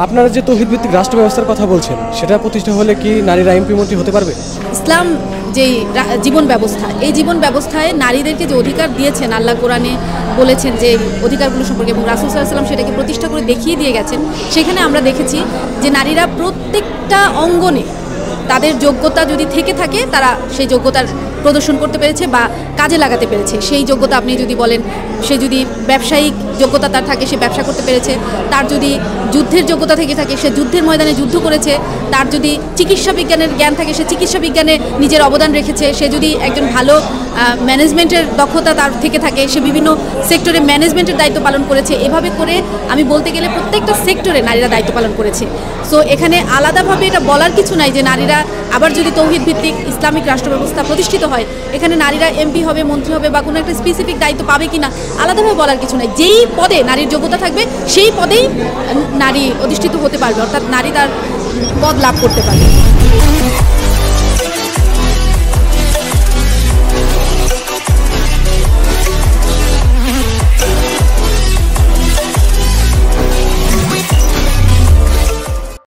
আপনারা যে তৌহিদ ভিত্তিক রাষ্ট্র ব্যবস্থার কথা বলছেন, সেটা প্রতিষ্ঠা হলে কি নারীরা এমপি মন্ত্রী হতে পারবে? ইসলাম যেই জীবন ব্যবস্থা, এই জীবন ব্যবস্থায় নারীদেরকে যে অধিকার দিয়েছেন, আল্লাহ কোরআনে বলেছেন যে অধিকারগুলো সম্পর্কে, এবং রাসূল সাল্লাল্লাহু আলাইহি ওয়াসাল্লাম সেটাকে প্রতিষ্ঠা করে দেখিয়ে দিয়ে গেছেন। সেখানে আমরা দেখেছি যে নারীরা প্রত্যেকটা অঙ্গনে তাদের যোগ্যতা যদি থেকে থাকে, তারা সেই যোগ্যতার প্রদর্শন করতে পেরেছে বা কাজে লাগাতে পেরেছে। সেই যোগ্যতা আপনি যদি বলেন, সে যদি ব্যবসায়িক যোগ্যতা তার থাকে, সে ব্যবসা করতে পেরেছে। তার যদি যুদ্ধের যোগ্যতা থেকে থাকে, সে যুদ্ধের ময়দানে যুদ্ধ করেছে। তার যদি চিকিৎসা বিজ্ঞানের জ্ঞান থাকে, সে চিকিৎসা বিজ্ঞানে নিজের অবদান রেখেছে। সে যদি একজন ভালো ম্যানেজমেন্টের দক্ষতা তার থেকে থাকে, সে বিভিন্ন সেক্টরে ম্যানেজমেন্টের দায়িত্ব পালন করেছে। এভাবে করে আমি বলতে গেলে প্রত্যেকটা সেক্টরে নারীরা দায়িত্ব পালন করেছে। সো এখানে আলাদাভাবে এটা বলার কিছু নাই যে নারীরা আবার যদি তৌহিদ ভিত্তিক ইসলামিক রাষ্ট্র ব্যবস্থা প্রতিষ্ঠিত হয়, এখানে নারীরা এমপি হবে, মন্ত্রী হবে বা কোনো একটা স্পেসিফিক দায়িত্ব পাবে কিনা আলাদাভাবে বলার কিছু নাই। যেই পদে নারীর যোগ্যতা থাকবে, সেই পদেই নারী অধিষ্ঠিত হতে পারবে, অর্থাৎ নারী তার পদ লাভ করতে পারবে।